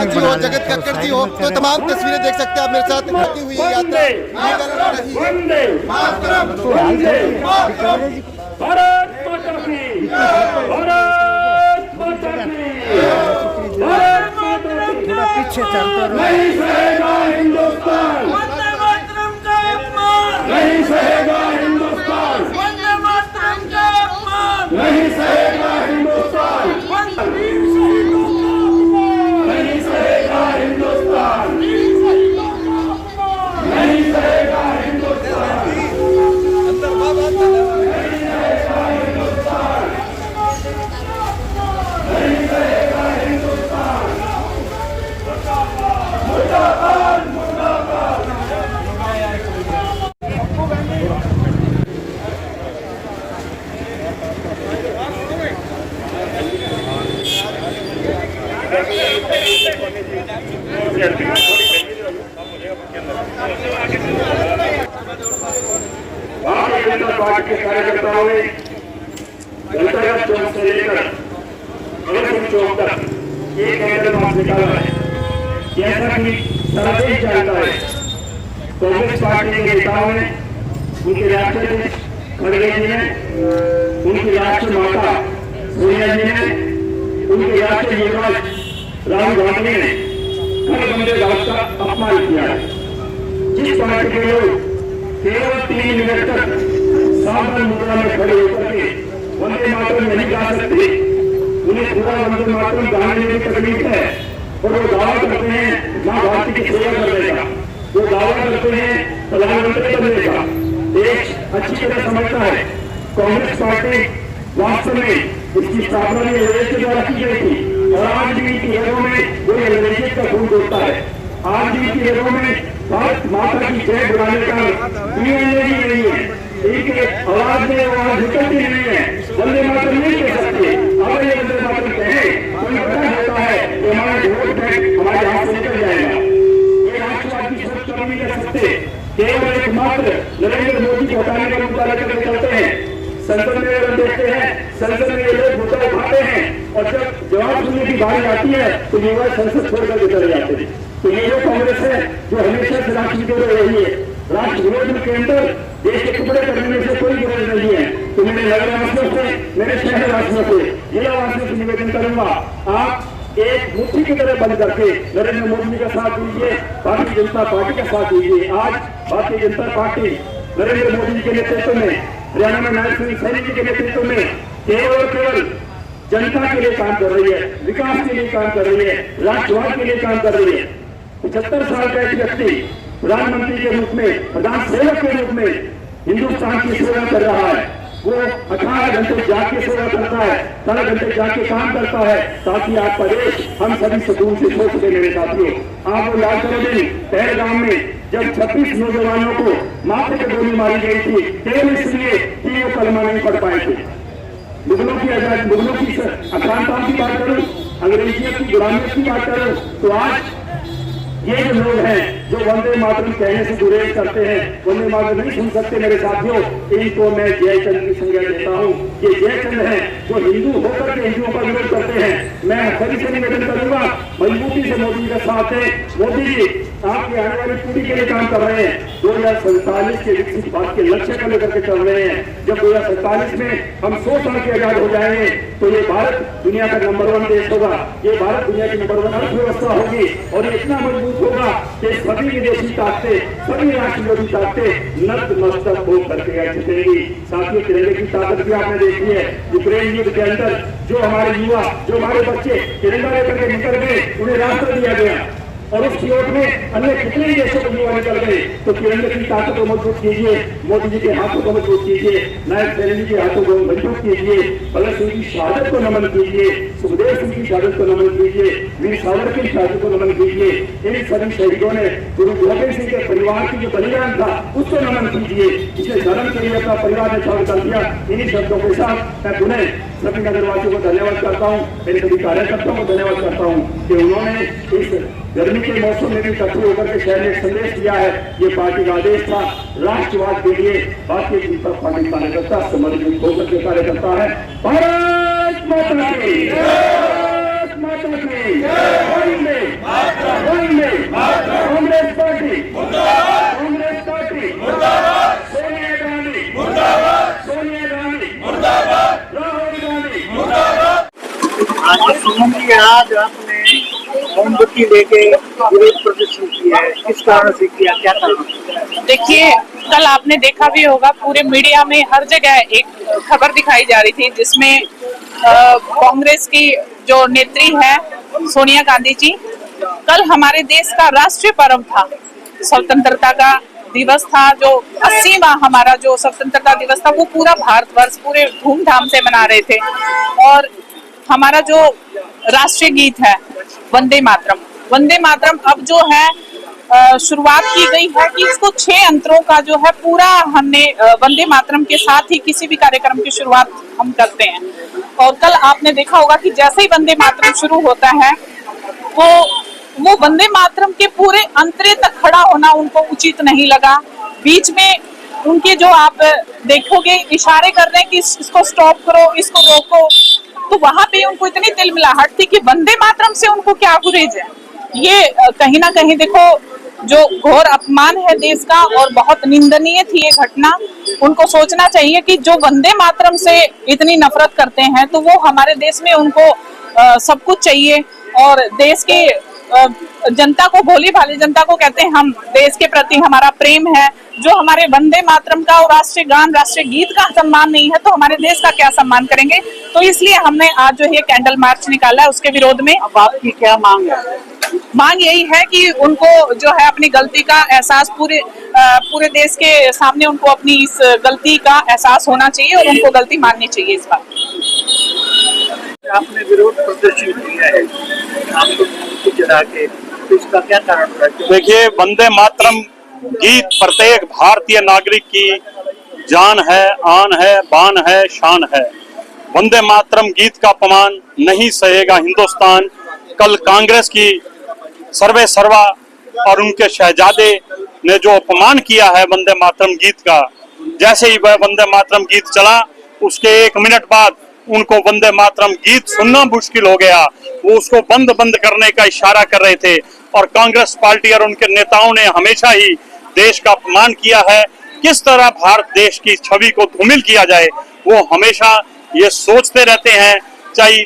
जी हो, जगत कक्कड़ जी हो, तो तमाम तस्वीरें देख सकते हैं आप मेरे साथ होती हुई यात्रा भारत माता की, भारत माता की, भारत माता की। थोड़ा पीछे चलते रहो। नहीं सहेगा हिंदुस्तान, वंदे मातरम का अपमान, नहीं सहेगा हिंदुस्तान, वंदे मातरम का अपमान, नहीं सहेगा हिंदुस्तान, वीर शहीदों का अपमान, नहीं सहेगा हिंदुस्तान, वीर शहीदों का अपमान, नहीं सहेगा हिंदुस्तान। भारतीय जनता पार्टी के कार्यकर्ताओं ने गणतंत्र चौक से लेकर भगत चौक तक एक कैंडल मार्च निकाला है। जैसा कि सारा देश जानता है, कांग्रेस पार्टी के नेताओं ने, उनके राष्ट्रीय खड़गे जी ने, उनकी राष्ट्रीय माता सोनिया जी ने, उनके राष्ट्रीय युवराज राहुल गांधी ने घर बंदे भारत का अपमान किया है। जिस पार्टी के लोग केवल 3 मिनट तक सावधान मुद्रा में खड़े होकर के वंदे मातरम नहीं गा सकते, उन्हें पूरा वंदे मातरम गाने में तकलीफ है और वो दावा करते हैं मां भारती की सेवा करने का, वो दावा करते हैं प्रधानमंत्री बनने का। देश अच्छी तरह समझता है कांग्रेस पार्टी वास्तव में इसकी स्थापना भी अंग्रेज के द्वारा की गई थी और आज भी इनकी रगों में वही अंग्रेजी का खून डूबता है। आज भी इनकी रगों में भारत माता की जय बुलाने का डीएनए भी नहीं है, इनके आवाज में आवाज निकलती नहीं है। वंदे मातरम नहीं कह सकते, अगर ये वंदे मातरम कहे तो ये पता होता है कि हमारा वोट बैंक हमारे हाथ से निकल जाएगा। ये राष्ट्रवाद की सोच कभी नहीं कर सकते, केवल एकमात्र नरेंद्र मोदी को हटाने का मुद्दा लेकर चलते हैं। संसद में अगर देखते हैं, संसद में ये लोग मुद्दा उठाते हैं और जब जवाब सुनने की बारी आती है तो ये वह संसद छोड़कर के चले जाते हैं। तो ये जो कांग्रेस है जो हमेशा से राष्ट्रनीति में रही है, राष्ट्र विरोध के अंदर देश के टुकड़े करने में से कोई विरोध नहीं है। तो मेरे नगरवासियों से, मेरे शहरवासियों से, जिलावासियों से निवेदन करूंगा, आप एक मुट्ठी की तरह बंद करके नरेंद्र मोदी जी का साथ दीजिए, भारतीय जनता पार्टी का साथ दीजिए। आज भारतीय जनता पार्टी नरेंद्र मोदी जी के नेतृत्व में, हरियाणा में नायब सिंह सैनी जी के नेतृत्व में केवल जनता के लिए काम कर रही है, विकास के लिए काम कर रही है, राष्ट्रवाद के लिए काम कर रही है। 75 साल का एक व्यक्ति प्रधानमंत्री के रूप में, प्रधान सेवक के रूप में हिंदुस्तान की सेवा कर रहा है। वो 18 घंटे जाके सेवा करता है, 12 घंटे जाके काम करता है ताकि आपका देश हम सभी सुकून से सो सके। मेरे साथियों, आपको याद करो दिन पहलगाम में जब 26 नौजवानों को माथे पर गोली मारी गई थी, केवल इसलिए कि वो कलमा नहीं पढ़ पाए थे। मुगलों की आजादी, मुगलों की अक्रांताओं की बात करूं, अंग्रेजियों की गुलामियत की बात करूं, तो आज ये जो लोग हैं जो वंदे मातरम कहने से गुरेज करते हैं, वंदे मातरम नहीं सुन सकते, मेरे साथियों, इनको मैं जयचंद की संज्ञा देता हूँ। ये जयचंद है जो हिंदू होकर के हिंदुओं का विरोध करते हैं। मैं सभी से निवेदन करूंगा, मजबूती से मोदी का साथ है। मोदी जी आपकी आने वाली पीढ़ी के लिए काम कर रहे हैं। 2047 के विकसित भारत के लक्ष्य को लेकर के चल रहे हैं। जब 2047 में हम 100 साल के आजाद हो जाएंगे तो ये भारत दुनिया का नंबर 1 देश होगा, ये भारत दुनिया की नंबर 1 अर्थव्यवस्था होगी और ये इतना मजबूत होगा कि सभी विदेशी ताकतें, सभी राष्ट्रविरोधी ताकतें नतमस्तक हो करके जीतेंगी। साथियों, तिरंगे की ताकत भी आपने देखी है। यूक्रेन युद्ध के अंदर जो हमारे युवा, जो हमारे बच्चे तिरंगा लेकर के निकल गए, उन्हें रास्ता दिया गया और उस चोट में अन्य कितने देशों को युवा निकल गए। तो तिरंगे की ताकत को मजबूत कीजिए, मोदी जी के हाथों को मजबूत कीजिए, नायब सैनी के हाथों को मजबूत कीजिए, भगत सिंह की शहादत को नमन कीजिए, सुखदेव सिंह की शहादत को नमन कीजिए, वीर सावरकर की शहादत को नमन कीजिए। इन सभी शहीदों ने गुरु गोबिंद सिंह के परिवार की जो बलिदान था उसको नमन कीजिए, जिसे धर्म के लिए अपना परिवार ने छोड़ कर दिया। इन्हीं शब्दों के साथ मैं पुनः सभी नगरवासियों को धन्यवाद करता हूँ, मेरे सभी कार्यकर्ताओं को धन्यवाद करता हूँ कि उन्होंने इस गर्मी के मौसम में भी इकट्ठे होकर के शहर में संदेश दिया है। ये पार्टी का आदेश था, राष्ट्रवाद के लिए भारतीय जनता पार्टी कार्यकर्ता समर्पित होकर के कार्यकर्ता है। भारत माता की, भारत माता की, आज सुमन आज आपने मोमबत्ती लेके विरोध प्रदर्शन किया है, किस कारण से किया, क्या कारण? देखिए, कल आपने देखा भी होगा पूरे मीडिया में हर जगह एक खबर दिखाई जा रही थी जिसमें कांग्रेस की जो नेत्री है सोनिया गांधी जी, कल हमारे देश का राष्ट्रीय पर्व था, स्वतंत्रता का दिवस था, जो 80वां हमारा जो स्वतंत्रता दिवस था वो पूरा भारतवर्ष पूरे धूमधाम से मना रहे थे। और हमारा जो राष्ट्रीय गीत है वंदे मातरम, वंदे मातरम अब जो है शुरुआत की गई है कि इसको 6 अंतरों का जो है पूरा हमने वंदे मातरम के साथ ही किसी भी कार्यक्रम की शुरुआत हम करते हैं। और कल आपने देखा होगा कि जैसे ही वंदे मातरम शुरू होता है वो वंदे मातरम के पूरे अंतरे तक खड़ा होना उनको उचित नहीं लगा। बीच में उनके जो आप देखोगे इशारे कर रहे हैं कि इसको स्टॉप करो, इसको रोको, तो वहां पे उनको इतनी तिलमिलाहट थी कि वंदे मातरम से उनको क्या गुरेज है। ये कहीं ना कहीं देखो जो घोर अपमान है देश का और बहुत निंदनीय थी ये घटना। उनको सोचना चाहिए कि जो वंदे मातरम से इतनी नफरत करते हैं तो वो हमारे देश में उनको सब कुछ चाहिए और देश के जनता को, भोली भाली जनता को कहते हैं हम देश के प्रति हमारा प्रेम है। जो हमारे वंदे मातरम का और राष्ट्रीय गान, राष्ट्रीय गीत का सम्मान नहीं है तो हमारे देश का क्या सम्मान करेंगे। तो इसलिए हमने आज जो है कैंडल मार्च निकाला है उसके विरोध में। अब आपकी क्या मांग है? मांग यही है कि उनको जो है अपनी गलती का एहसास पूरे देश के सामने उनको अपनी इस गलती का एहसास होना चाहिए और उनको गलती माननी चाहिए इस बात। आपने विरोध प्रदर्शन किया है आप लोग जला के, तो इसका क्या कारण है? देखिए, वंदे मातरम गीत प्रत्येक भारतीय नागरिक की जान है, आन है, बान है, शान है। वंदे मातरम गीत का अपमान नहीं सहेगा हिंदुस्तान। कल कांग्रेस की सर्वे सर्वा और उनके शहजादे ने जो अपमान किया है वंदे मातरम गीत का, जैसे ही वह वंदे मातरम गीत चला उसके 1 मिनट बाद उनको वंदे मातरम गीत सुनना मुश्किल हो गया। वो उसको बंद करने का इशारा कर रहे थे और कांग्रेस पार्टी और उनके नेताओं ने हमेशा ही देश का अपमान किया है। किस तरह भारत देश की छवि को धूमिल किया जाए वो हमेशा ये सोचते रहते हैं। चाहे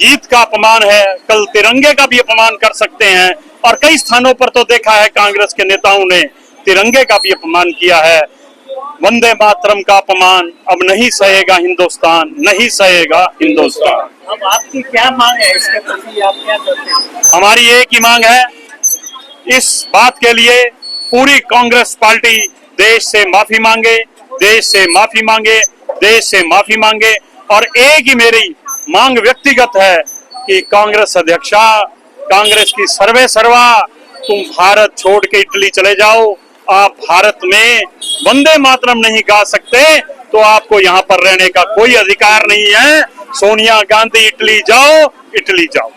गीत का अपमान है, कल तिरंगे का भी अपमान कर सकते हैं और कई स्थानों पर तो देखा है कांग्रेस के नेताओं ने तिरंगे का भी अपमान किया है। वंदे मातरम का अपमान अब नहीं सहेगा हिंदुस्तान, नहीं सहेगा हिंदुस्तान। अब आपकी क्या मांग है, इसके प्रति आप क्या करते हैं? हमारी एक ही मांग है, इस बात के लिए पूरी कांग्रेस पार्टी देश से माफी मांगे, देश से माफी मांगे, देश से माफी मांगे। और एक ही मेरी मांग व्यक्तिगत है कि कांग्रेस अध्यक्षा, कांग्रेस की सर्वे सर्वा, तुम भारत छोड़ के इटली चले जाओ। आप भारत में वंदे मातरम नहीं गा सकते तो आपको यहाँ पर रहने का कोई अधिकार नहीं है। सोनिया गांधी इटली जाओ, इटली जाओ।